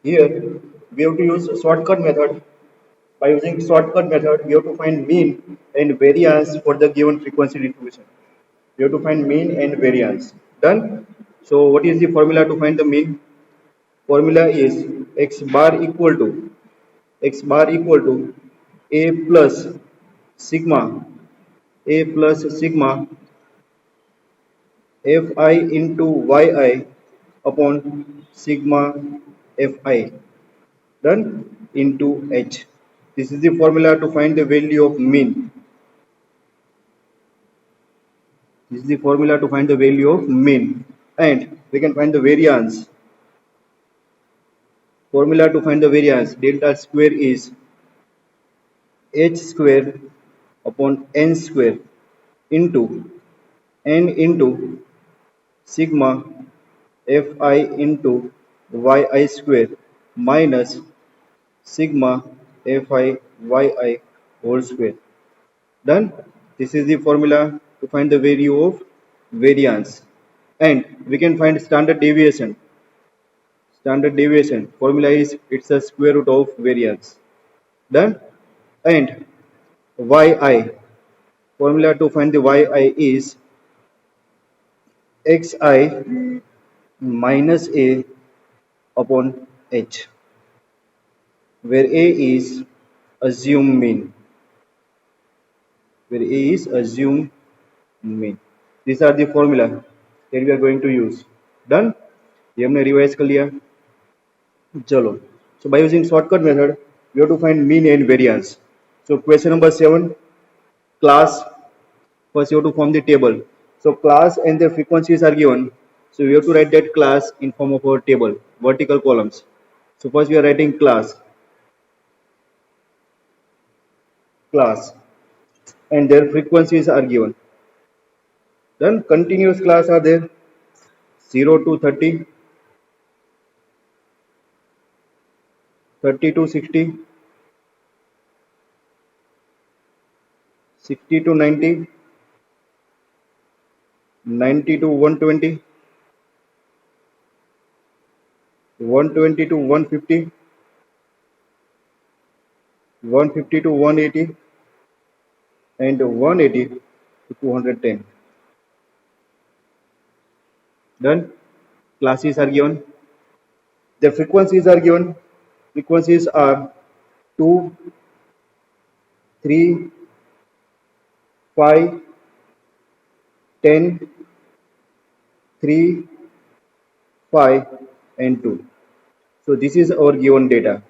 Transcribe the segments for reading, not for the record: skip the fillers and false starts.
Here we have to use shortcut method. By using shortcut method, we have to find mean and variance for the given frequency distribution. We have to find mean and variance. Done. So what is the formula to find the mean? Formula is x bar equal to a plus sigma fi into yi upon sigma fi, done, into h. This is the formula to find the value of mean. This is the formula to find the value of mean. And we can find the variance. Formula to find the variance, delta square is h square upon n square into n into sigma fi into yi square minus sigma fi yi whole square. Done. This is the formula to find the value of variance. And we can find standard deviation. Standard deviation formula is it's a square root of variance. Done. And yi, formula to find the yi is xi minus a upon h, where a is assumed mean. Where a is assumed mean. These are the formula that we are going to use. Done. ये हमने revise कर लिया. चलो. So by using shortcut method, we have to find mean and variance. So question number 7, class. First you have to form the table. So class and the frequencies are given. So we have to write that class in form of our table, vertical columns. So first we are writing class, and their frequencies are given. Then continuous class are there, 0 to 30, 30 to 60, 60 to 90, 90 to 120, 120 to 150, 150 to 180, and 180 to 210. Done. Classes are given. The frequencies are given. Frequencies are 2, 3, 5, 10, 3, 5, and 2. So this is our given data.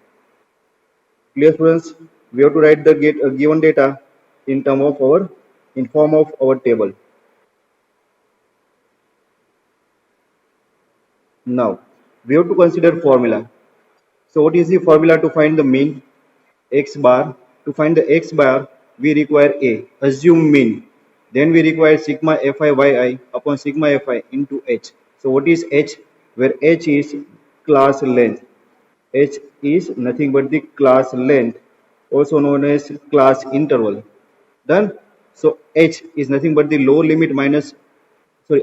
Clear, students? We have to write the given data in form of our table. Now we have to consider formula. So what is the formula to find the mean? X bar. To find the x bar, we require a assume mean. Then we require sigma fi yi upon sigma fi into h. So what is h? Where h is class length. H is nothing but the class length, also known as class interval. Done. So h is nothing but the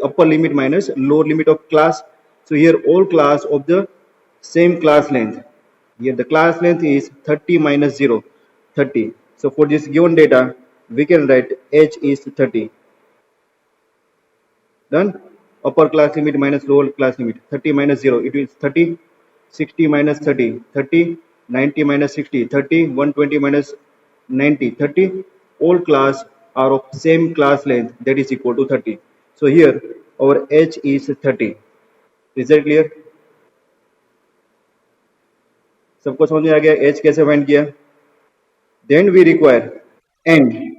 upper limit minus lower limit of class. So here all class of the same class length. Here the class length is 30 minus 0, 30. So for this given data, we can write h is 30. Done. Upper class limit minus lower class limit, 30 minus 0, it is 30, 60 minus 30, 30, 90 minus 60, 30, 120 minus 90, 30. All class are of same class length, that is equal to 30. So here our h is 30. Is that clear? सबको समझ में आ गया h कैसे find किया? Then we require n.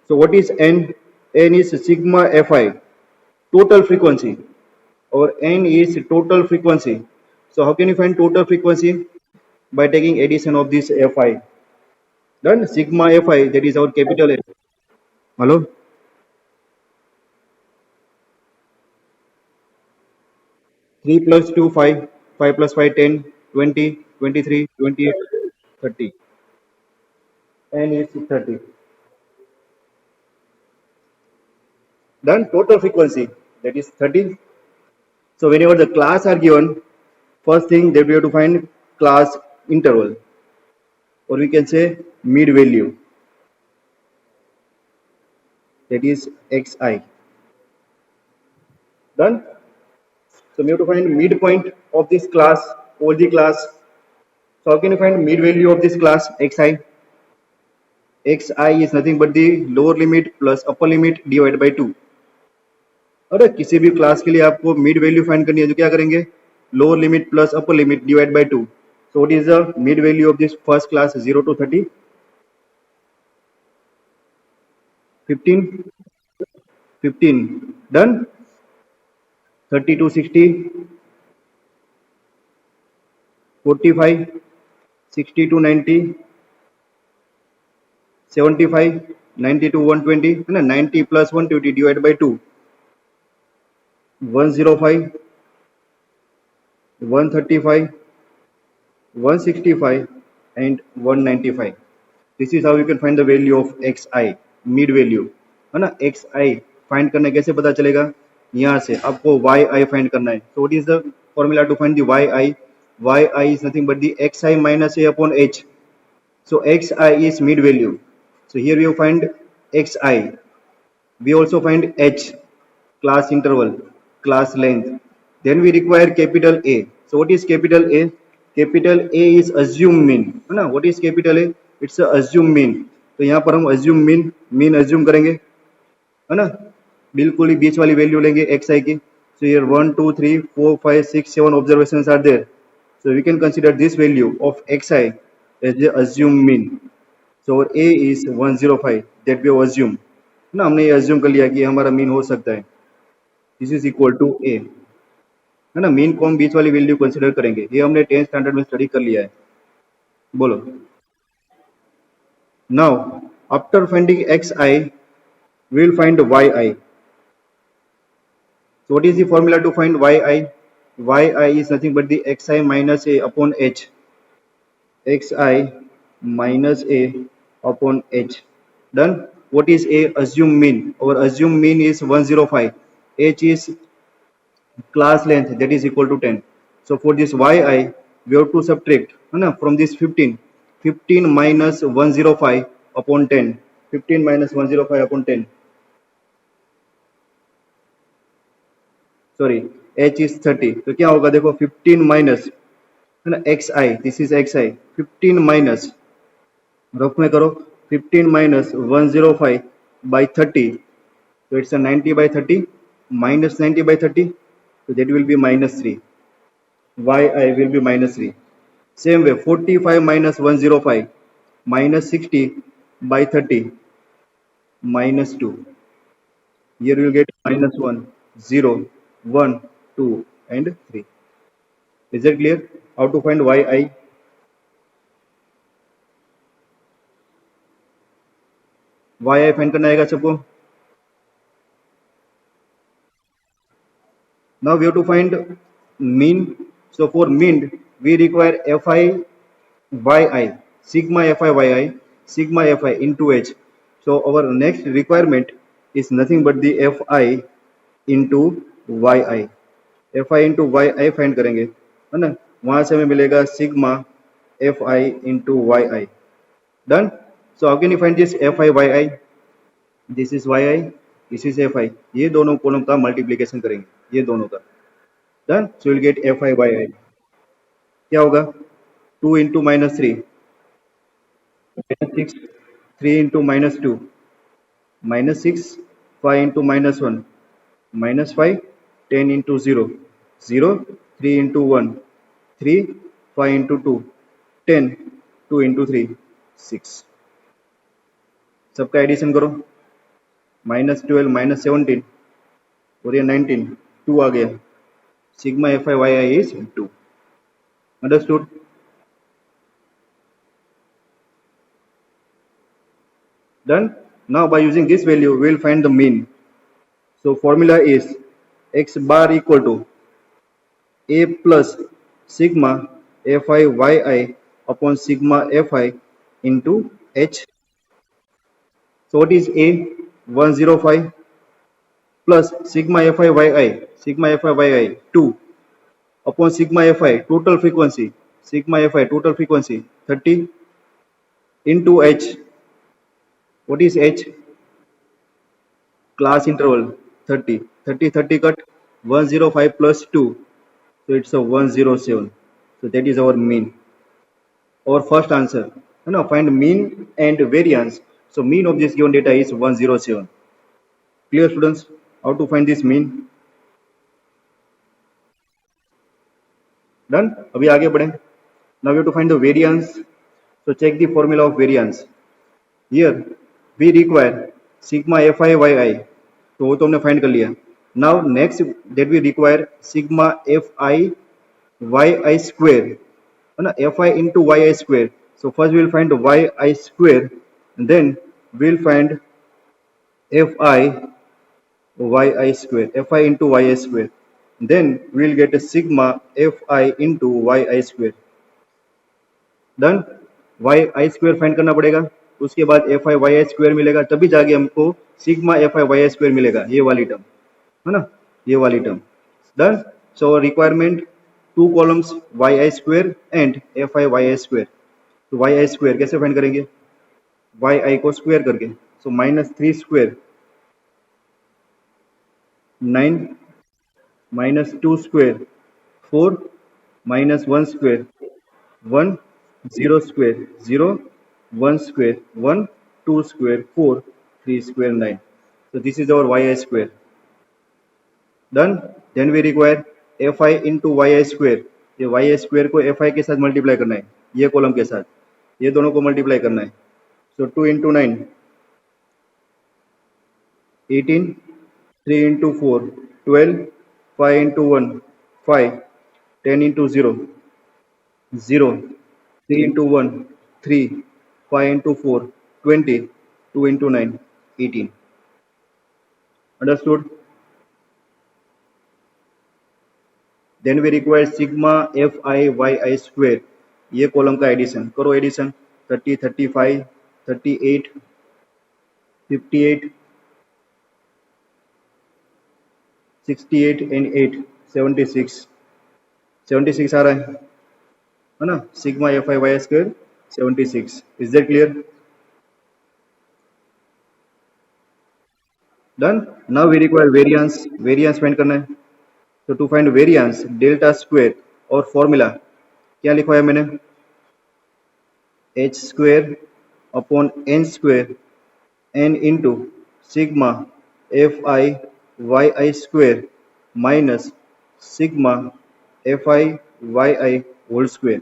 So what is n? N is sigma fi, total frequency, or n is total frequency. So how can you find total frequency? By taking addition of this fi. Done. Sigma fi, that is our capital F. Hello? Three plus two, 5. 5 plus 5, 10, 20, 23, 28, 30. N is 30. Done. Total frequency, that is 30. So whenever the class are given, first thing that we have to find class interval, or we can say mid value, that is xi. Done. So we have to find midpoint of this class or the class. So how can you find mid value of this class xi? xi is nothing but the lower limit plus upper limit divided by 2. अरे किसी भी class के लिए आपको mid value find करनी है तो क्या करेंगे, lower limit plus upper limit divide by 2. So what is the mid value of this first class 0 to 30? 15. 15. Done. 30 to 60, 45, 60 to 90, 75, 90 to 120, है ना, 90 plus 120 divided by 2, 105, 135, 165 and 195. This is how you can find the value of xi, mid value, है ना. xi find करना कैसे पता चलेगा, यहाँ से आपको yi फाइंड करना है. So what is the formula to find the yi? yi is nothing but the xi minus a upon h. So xi is mid value. So here we find xi. We also find h, class interval, class length. Then we require capital A. So what is capital A? Capital A is assume mean, है ना. What is capital A? It's a assume mean. तो यहाँ पर हम assume mean assume करेंगे, है ना. बिल्कुल ही बीच वाली वैल्यू लेंगे xi की. So here 1, 2, 3, 4, 5, 6, 7 observations are there. So we can consider this value of xi as the assume mean. So our A is 105 that we have assumed. ना हमने ये assume कर लिया कि हमारा mean हो सकता है. This is equal to A, है ना. मीन को हम बीच वाली वैल्यू कंसीडर करेंगे. ये हमने 10th स्टैंडर्ड में स्टडी कर लिया है. बोलो. Now after finding xi we will find yi. So what is the formula to find yi? Yi is nothing but the xi minus a upon h. Xi minus a upon h. Done. What is a? Assume mean. Our assume mean is 105. H is class length, that is equal to 10. So for this yi we have to subtract, है ना, from this 15. 15 minus 105 upon 10. 15 minus 105 upon 10. Sorry, h is 30. तो क्या होगा देखो, 15 minus, है ना, xi, this is xi. 15 minus, rough में करो, 15 minus 105 by 30, so it's a 90 by 30 minus 90 by 30, so that will be minus 3. yi will be minus 3. Same way 45 minus 105 minus 60 by 30 minus 2. Here you will get minus 1, 0, 1, 2 and 3. Is that clear? How to find yi? yi find करना आएगा सबको. Now we have to find mean. So for mean we require fi yi, sigma fi yi, sigma fi into h. So our next requirement is nothing but the fi into yi. fi into yi find करेंगे, है ना. वहां से हमें मिलेगा sigma fi into yi. Done. So how can you find this fi yi? This is yi, this is fi. ये दोनों column का मल्टीप्लीकेशन करेंगे, ये दोनों का. Done. So you'll get fi yi. क्या होगा, 2 into minus 3, minus 6, 3 into minus 2, minus 6, 5 into minus 1, minus 5, 10 into 0, 0, 3 into 1, 3, 5 into 2, 10, 2 into 3, 6. सबका एडिशन करो, minus 12, minus 17 और ये 19, 2 आ गया. Sigma fi yi is 2. Understood? Done. Now by using this value we will find the mean. So formula is x bar equal to a plus sigma fi yi upon sigma fi into h. So what is a? 105 plus sigma fi yi, sigma fi yi 2 upon sigma fi total frequency, 30 into h. What is h? Class interval 30. 30 30 cut 105 plus 2, so it's a 107. So that is our mean. Our first answer. Now find mean and variance. So mean of this given data is 107. Clear students? How to find this mean? Done? अभी आगे बढ़ें. Now we have to find the variance. So check the formula of variance. Here we require sigma fi yi. तो वो तो हमने find कर लिया. Now next that we require sigma fi yi square. है ना? Fi into yi square. So first we will find yi square, and then we will find fi yi square, fi into yi square. Then we will get a sigma fi into yi square. Done. Y I square find करना पड़ेगा, उसके बाद F I Y I square मिलेगा, तभी जाके हमको sigma F I Y I square मिलेगा, ये वाली टर्म है ना, ये वाली term. Done. So requirement 2 columns Y I square and F I Y I square. तो वाई आई स्क्वायर कैसे फाइंड करेंगे? वाई आई को स्क्वायर करके. So -3 square 9, -2 square 4, -1 square 1, 0 square 0, 1 square 1, 2 square 4, 3 square 9. So this is our yi square. Done. Then we require fi into yi square. ये yi square को fi के साथ multiply करना है, ये कॉलम के साथ, ये दोनों को मल्टीप्लाई करना है. So 2 into 9 18, 3 into 4 12, 5 into 1 5, 10 into 0 0, 3 into 1 3, 5 into 4 20, 2 into 9 18. Understood? Then we require sigma fi yi square. ये कॉलम का एडिशन करो. Addition 30, 35, 38, 58, 68 and 8 76. 76 आ रहा है ना. Sigma F I Y square 76. Is that clear? Done. Now we require variance. Variance find करना है. तो to find variance delta square और फॉर्मूला क्या लिखवाया मैंने? h square upon n square n into sigma F I Y I square minus sigma F I Y i whole square.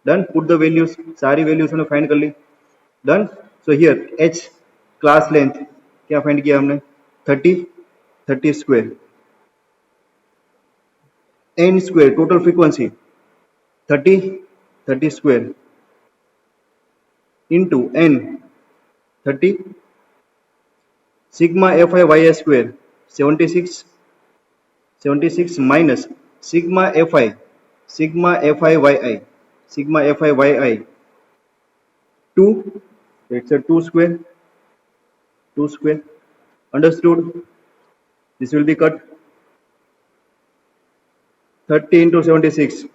Done. Put the values. सारी values हमने find कर ली. Done. So here h class length क्या find किया हमने? 30, 30 square. n square total frequency 30, 30 square into n 30, sigma F I Y square 76, 76 minus sigma F I Y I, sigma fi yi 2, it's a 2 square, 2 square. Understood? This will be cut. 30 into 76,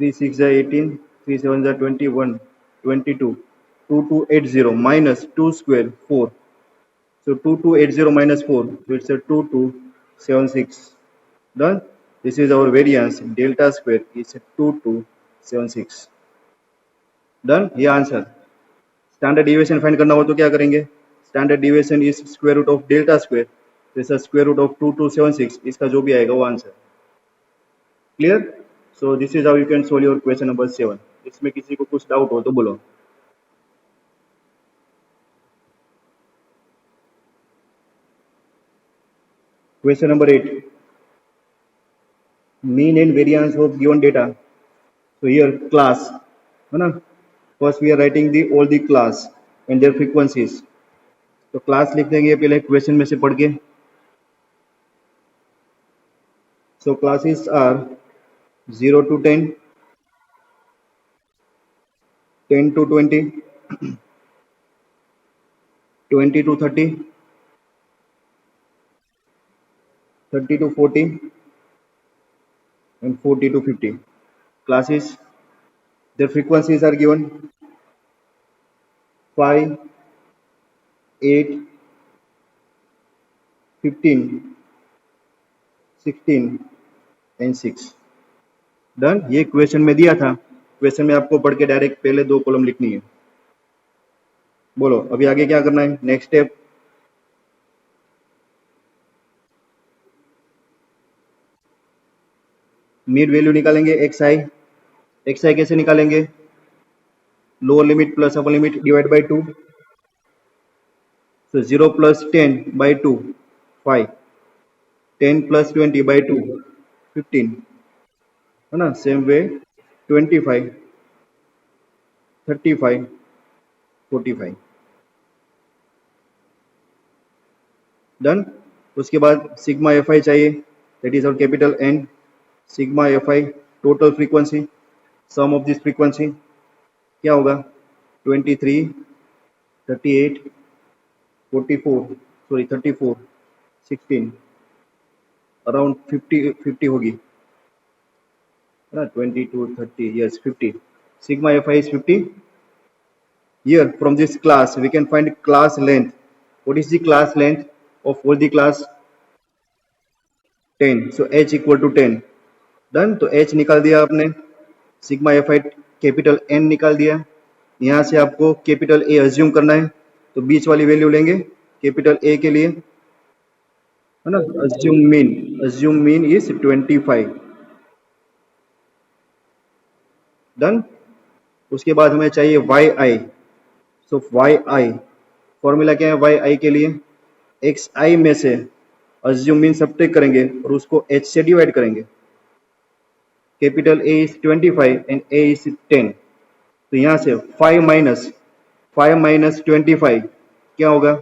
3 6 are 18, 3 7 are 21, 22, 2280 minus 2 square 4. So 2280 minus 4, so it's a 2276. Done. This is our variance. Delta square is 2276. Done. ये answer. Standard deviation find करना हो तो क्या करेंगे? Standard deviation is square root of delta square. जैसा square root of 2276, इसका जो भी आएगा वो answer. Clear? So this is how you can solve your question number 7. इसमें किसी को कुछ डाउट हो तो बोलो. Question number 8. Mean and variance of given data. So here class है ना. First we are writing the all the class and their frequencies. तो क्लास लिख देंगे पहले क्वेश्चन में से पढ़ के. So classes are 0 to 10, 10 to 20, 20 to 30, 30 to 40, and 40 to 50. Classes, their frequencies are given 5, 8, 15, 16 and 6. Done. ये क्वेश्चन में दिया था, क्वेश्चन में आपको पढ़ के डायरेक्ट पहले 2 कॉलम लिखनी है। बोलो अभी आगे क्या करना है, नेक्स्ट स्टेप। मिड वैल्यू निकालेंगे एक्स आई। एक्स आई कैसे निकालेंगे, lower limit plus upper limit divide by 2। So 0 plus 10 by 2, 5. 10 plus 20 by 2, 15. है ना, सेम वे 25, 35, 45। डन। उसके बाद सिग्मा एफ आई चाहिए, दैट इज और capital N. Sigma F i total frequency, sum of this frequency क्या होगा, 23, 38, 44, sorry 34, 16, around 50 होगी, है ना, 22, 30, yes 50. Sigma fi is 50. Here from this class we can find class length. What is the class length of all the class? 10. So h equal to 10. Done. तो h निकाल दिया आपने, sigma fi capital n निकाल दिया। यहाँ से आपको capital A assume करना है, तो बीच वाली वैल्यू लेंगे कैपिटल A के लिए, है ना। Assume mean is 25। डन। उसके बाद हमें चाहिए y i. So y i formula क्या है वाई आई के लिए, एक्स आई में से अज्यूम मीन सब्ट्रैक्ट करेंगे और उसको h से डिवाइड करेंगे। Capital A is 25 and A is 10। तो यहां से 5 माइनस 25 क्या होगा,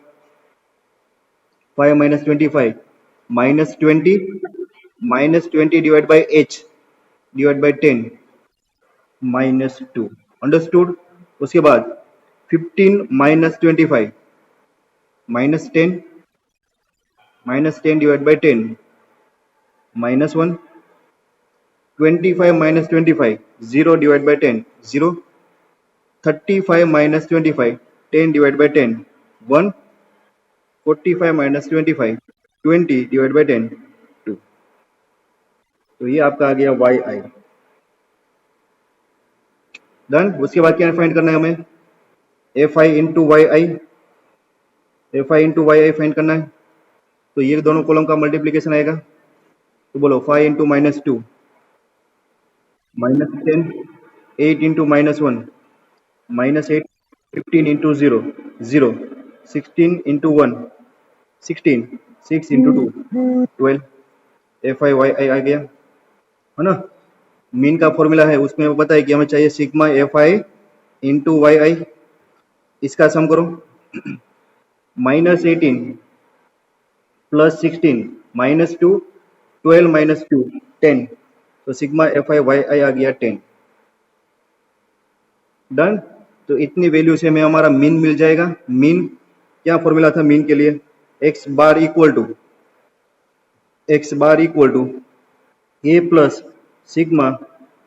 5 minus 25 minus 20 divide by h divide by 10 -2। Understood. उसके बाद 15 minus 25 -10 divide by 10 -1। 25 minus 25 0 divide by 10 0। 35 minus 25 10 divide by 10 1। 45 minus 25 20 divide by 10 2। तो ये आपका आ गया वाई आई। डन। उसके बाद क्या फाइंड करना है हमें, f I into Y i. F I into Y i find करना है, तो ये दोनों कॉलम का मल्टीप्लीकेशन आएगा। तो बोलो 5 into -2 -10, 8 into -1 -8, 15 into 0 0, 16 into 1 16, 6 into 2 12। F I Y I आ गया, है ना। मीन का फॉर्मूला है, उसमें वो पता है कि हमें चाहिए sigma F I into Y I. इसका सम करो, -18 प्लस 16 -2 12 -2 10। तो sigma F I Y I आ गया 10। डन। तो इतनी वैल्यू से हमें हमारा मीन मिल जाएगा। मीन क्या फॉर्मूला था मीन के लिए, x bar equal to a plus sigma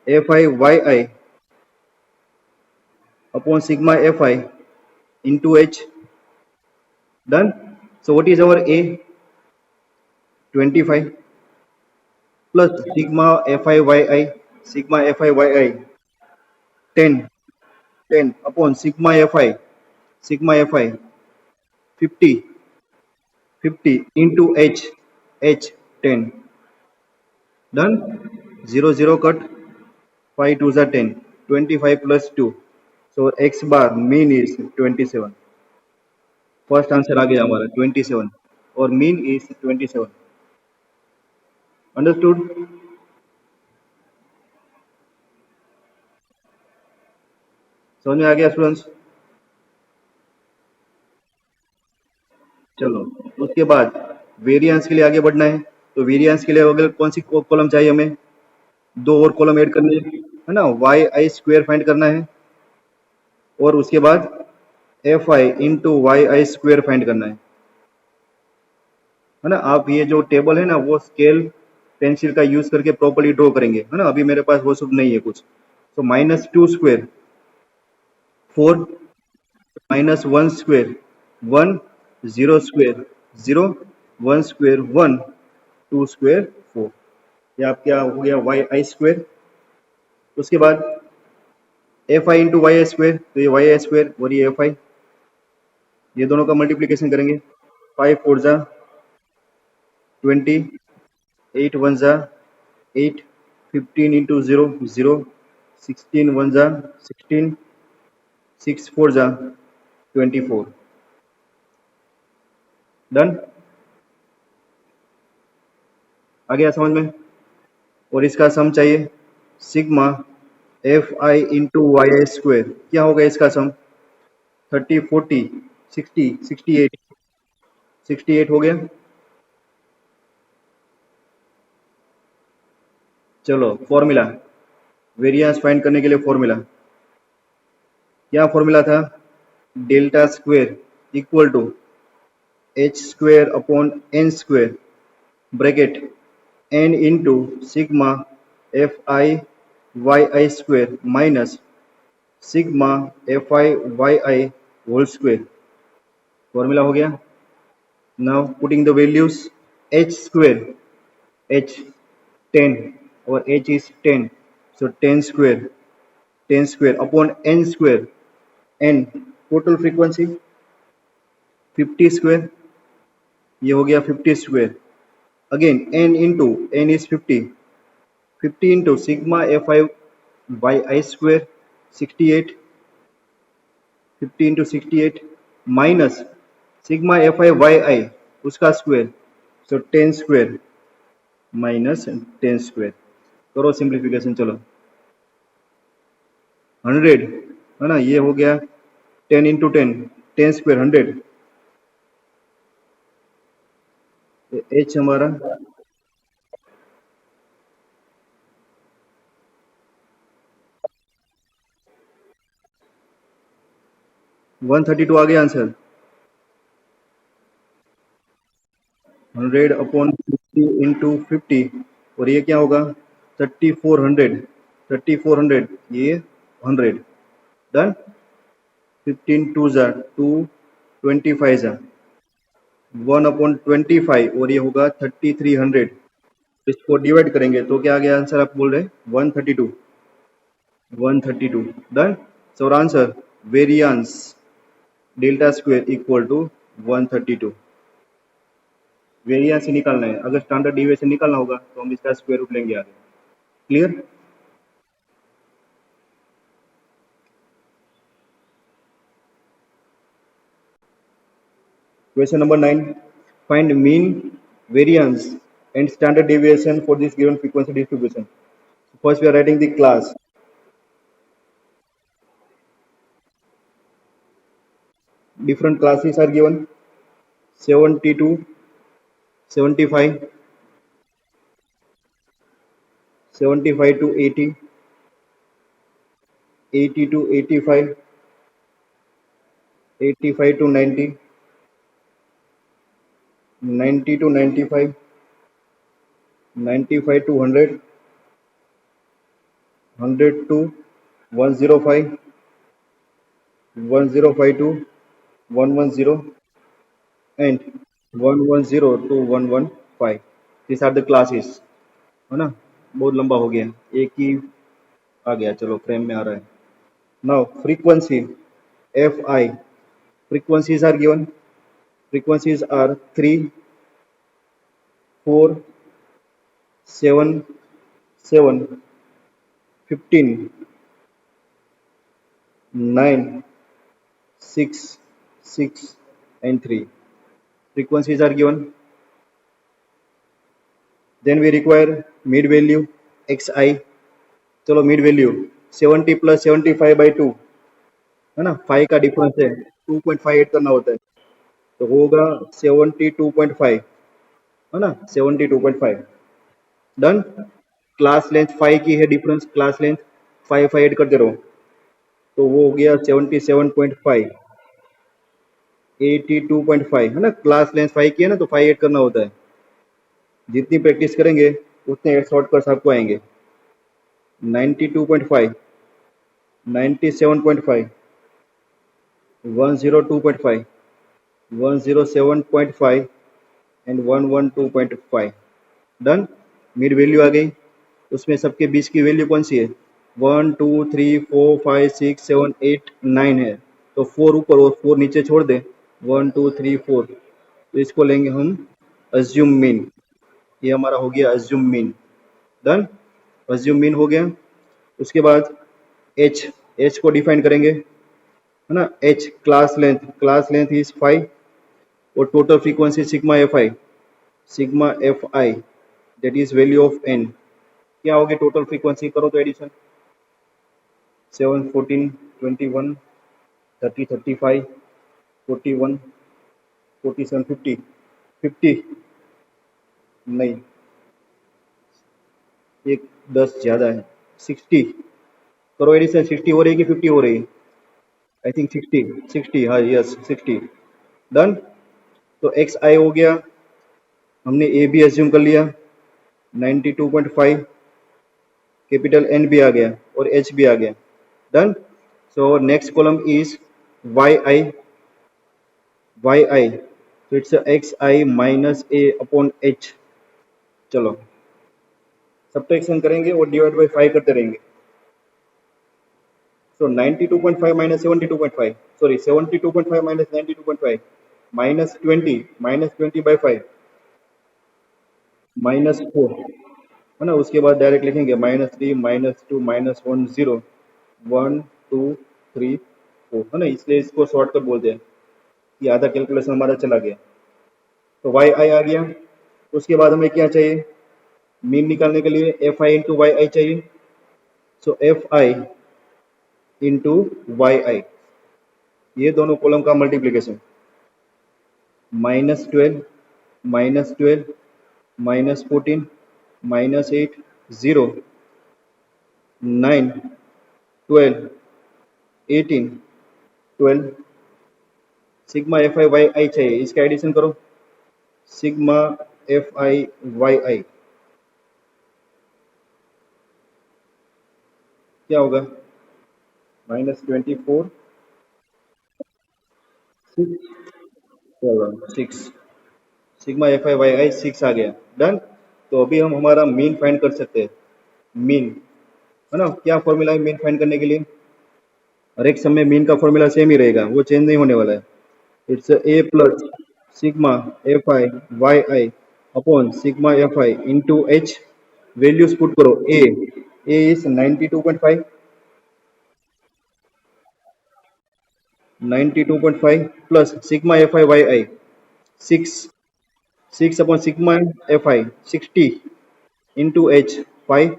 F I Y I upon sigma F I into h. Done. So what is our a, 25 plus sigma F I Y i 10 upon sigma F i 50 into h 10। Done. 0 0 cut, 5 2 are 10, 25 plus 2। So x bar mean is 27। First answer आ गया हमारा 27 और mean is 27। Understood. समझ में आ गया students. चलो उसके बाद वेरिएंस के लिए आगे बढ़ना है। तो वेरिएंस के लिए अगर कौन सी कॉलम चाहिए हमें, 2 और कॉलम ऐड करने हैं, है ना। वाई आई स्क्वायर फाइंड करना है और उसके बाद F I into Y I square find करना है ना। आप ये जो टेबल है ना वो स्केल पेंसिल का यूज करके प्रॉपर्ली ड्रॉ करेंगे, है ना। अभी मेरे पास वो सब नहीं है कुछ। तो -2 square 4, -1 square 1, 0 square 0, 1 square 1, 2 square 4। ये आप क्या हो गया वाई आई स्क्वायर। उसके बाद F I into Y I square, तो ये वाई आई स्क्वायर और ये एफ आई, ये दोनों का मल्टीप्लीकेशन करेंगे। 5 4 जा 20, 8 1 जा 8, 15 इंटू 0 0, 16 1 जा 16, 6 4 जा 24। डन, आ गया समझ में। और इसका सम चाहिए, sigma F I into Y I square, क्या होगा इसका सम? 30 40 60 68, 68 हो गया। चलो फॉर्मूला, वेरिएंस फाइंड करने के लिए फॉर्मूला, क्या फॉर्मूला था? Delta square equal to h square upon n square bracket n into sigma F I Y I square minus sigma F I Y i whole square. Formula हो गया। Now putting the values, h square, h 10 और h is 10, so 10 square upon n square, n total frequency 50 square, ये हो गया 50 square. Again n into n is 50, 50 into sigma F I Y I square 68, 50 into 68 minus sigma F I Y I उसका square, so 10 square minus 10 square. करो simplification, चलो 100 है ना, ये हो गया 10 इंटू 10, 10 स्क्वायर 100, एच हमारा 132 आ गया आंसर। 100 अपॉन 50 इंटू 50, और ये क्या होगा 3400, 3400 ये 100। डन, 15 2 जा 2, 25 जा 1 अपॉन 25, और ये होगा 3300। इसको डिवाइड करेंगे तो क्या आ गया आंसर, आप बोल रहे 132, 132। Done, so answer variance delta square equal to 132। Variance ही निकालना है, अगर स्टैंडर्ड डिविएशन निकालना होगा तो हम इसका स्क्वायर रूट लेंगे आगे। Clear? Question number 9, find mean, variance and standard deviation for this given frequency distribution. First we are writing the class. Different classes are given, 72, 75, 75 to 80, 80 to 85, 85 to 90, 90 to 95, 95 to 100, 100 to 105, 105 to 110, and 110 to 115. These are the classes, है ना। बहुत लंबा हो गया, एक ही आ गया, चलो frame में आ रहा है। Now frequency F I, frequencies are given, frequencies are 3, 4, 7, 7, 15, 9, 6, 6 and 3 frequencies are given. Then we require mid value xi, चलो मिड वैल्यू 70 प्लस 75/2 है ना, 5 का डिफरेंस है, 2.58 करना होता है, तो होगा 72.5, है ना, 72.5। डन, क्लास लेंथ 5 की है डिफरेंस, क्लास लेंथ 5 ऐड करते रहो, तो वो हो गया 77.5, 82.5, है ना। क्लास लेंथ 5 की है ना, तो 5 ऐड करना होता है। जितनी प्रैक्टिस करेंगे उतने शॉर्टकट्स आपको आएंगे। 92.5, 97.5, 102.5, 107.5 एंड 112.5। डन। मिड वैल्यू आ गई, उसमें सबके बीच की वैल्यू कौन सी है? 1 2 3 4 5 6 7 8 9 है, तो 4 ऊपर और 4 नीचे छोड़ दे। 1 2 3 4, तो इसको लेंगे हम अज्यूम मीन। ये हमारा हो गया assume mean. Done. Assume mean हो गया। उसके बाद एच, एच को डिफाइन करेंगे, है ना। एच क्लास लेंथ इज 5 और total frequency sigma F i, sigma F i that is value of n. क्या होगी टोटल फ्रीक्वेंसी? करो तो एडिशन। 7 14 21 30 35 41 47 50, 50 नहीं, एक 10 ज्यादा है, 60। करो एडिशन। 60 हो रही है कि 50 हो रही है? आई थिंक 60, 60, हाँ यस 60। डन। तो एक्स आई हो गया, हमने ए भी एज्यूम कर लिया 92.5, कैपिटल एन भी आ गया और एच भी आ गया। Done. So next column is Y I, Y I, तो it's X I minus A upon H. चलो सब्ट्रैक्शन करेंगे और डिवाइड बाई 5 करते रहेंगे। So 92.5 minus 72.5, sorry 72.5 minus 92.5, minus 20 by 5, -4, है ना। उसके बाद डायरेक्ट लिखेंगे -3 -2 -1 0 1 2 3 4, है ना। इसलिए इसको शॉर्टकट बोलते हैं कि आधा कैलकुलेशन हमारा चला गया। तो वाई आई आ गया। उसके बाद हमें क्या चाहिए? मीन निकालने के लिए F I into Y I चाहिए। So F I into Y I, ये दोनों कॉलम का multiplication, -12, -12, -14, -8, 0, 9, 12, 18, 12, sigma F I Y I चाहिए, इसका एडिशन करो। Sigma F I Y I क्या होगा? -24, 6, sigma F I Y I 6 आ गया। डन। तो अभी हम हमारा मीन फाइंड कर सकते हैं। मीन, है ना। क्या फॉर्मूला है मीन फाइंड करने के लिए? हर एक समय मीन का फॉर्मूला सेम ही रहेगा, वो चेंज नहीं होने वाला है। It's A plus sigma F I Y I upon sigma F I into H. Values put करो। A is 92.5, 92.5 plus sigma F I Y I 6, 6 upon sigma F I 60 into H 5,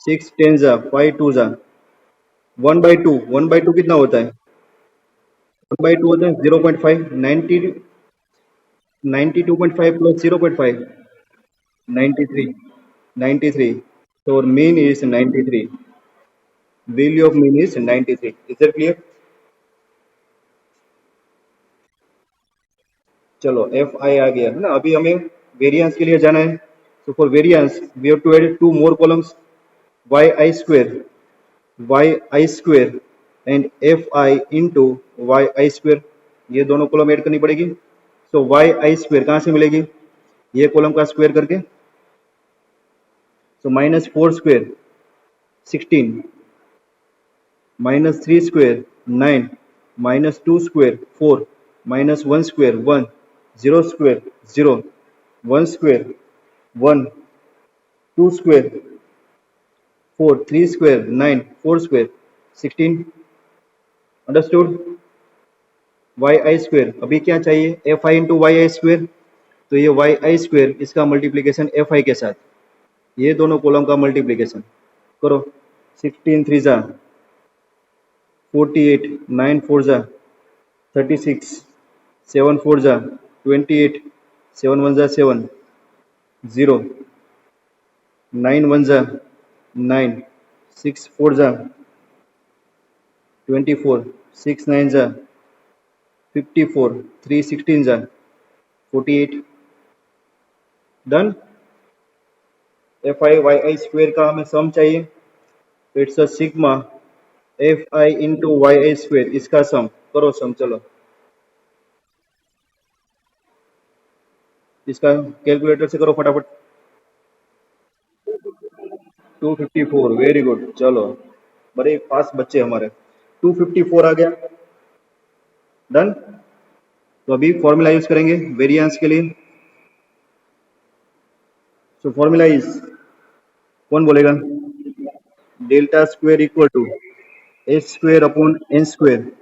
6 10 जा 5 2 जा 1/2, 1/2 कितना होता है? 1/2 होता है 0.5, 92.5 plus 0.5, 93, 93। So mean is 93. Value of mean is 93. Is that clear? चलो F I आ गया, है ना। अभी हमें वेरिएंस के लिए जाना है। So for variance we have to add two more columns, yi square, yi square and fi into yi square। ये दोनों कॉलम ऐड करनी पड़ेगी। So yi square कहाँ से मिलेगी? ये कॉलम का स्क्वायर करके। So -4 square 16, -3 square 9, -2 square 4, -1 square 1, 0 square 0, 1 square 1, 2 square 4, 3 square 9, 4 square 16। Understood. Y i square अभी क्या चाहिए? F I into Y i square. तो ये वाई आई स्क्वेयर इसका मल्टीप्लीकेशन एफ आई के साथ, ये दोनों कॉलम का मल्टीप्लीकेशन करो। 16 3 जा 48, 9 4 जा 36, 7 4 जा 28, 7 1 जा 7, 0, 9 1 जा 9, 6 4 जा 24, 6 9 जा 54, 3 16 जा 48। Done. F I Y i square का हमें सम चाहिए, तो it's a sigma F I into Y i square, इसका सम करो, सम चलो, इसका कैलकुलेटर से करो फटाफट। 254, वेरी गुड, चलो, बड़े फास्ट बच्चे हमारे। 254 आ गया, डन। तो अभी फॉर्मूला यूज करेंगे वेरिएंस के लिए। सो फॉर्मूला इज, कौन बोलेगा? Delta square equal to h square upon n square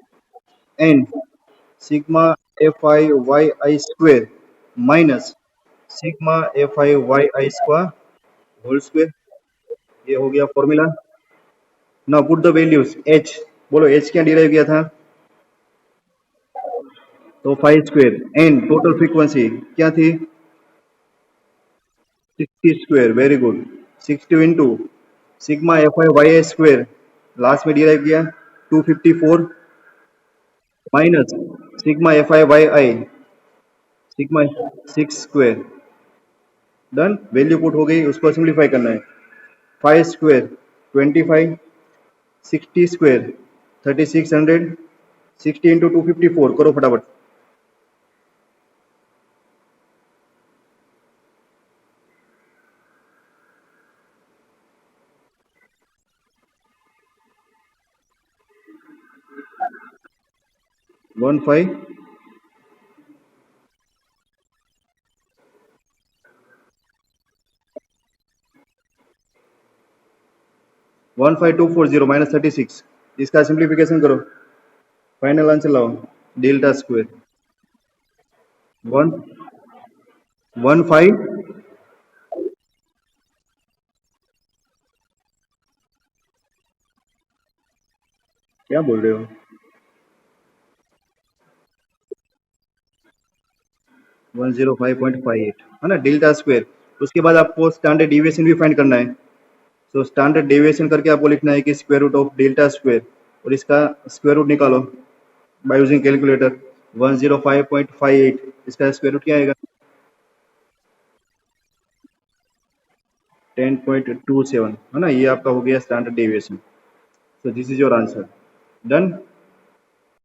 and sigma F I Y i square minus sigma F I Y I square whole square. ये हो गया formula. Now put the values. H, बोलो h क्या derive किया था? तो 5 square and total frequency क्या थी? 60 square, very good. 60 into sigma F I Y i square last में डिराइव किया 254 minus sigma F I Y i sigma 6 square, done. Value put हो गई, उसको सिंप्लीफाई करना है। 5 स्क्वेयर 25, 60 स्क्वेयर 3600, 60 इंटू 254 करो फटाफट। 15, 15240 माइनस 36, इसका सिंप्लीफिकेशन करो, फाइनल आंसर लाओ। डेल्टा स्क्वेयर 115, क्या बोल रहे हो? 105.58 है ना, डेल्टा स्क्वेयर। उसके बाद आपको स्टैंडर्ड डिविएशन भी फाइंड करना है। सो स्टैंडर्ड डेविएशन करके आपको लिखना है कि square root of delta square, और इसका स्क्वायर रूट निकालो बाय यूजिंग कैलकुलेटर। 105.58, इसका स्क्वायर रूट क्या आएगा? 10.27 है ना, ये आपका हो गया standard deviation. So this is your answer, done.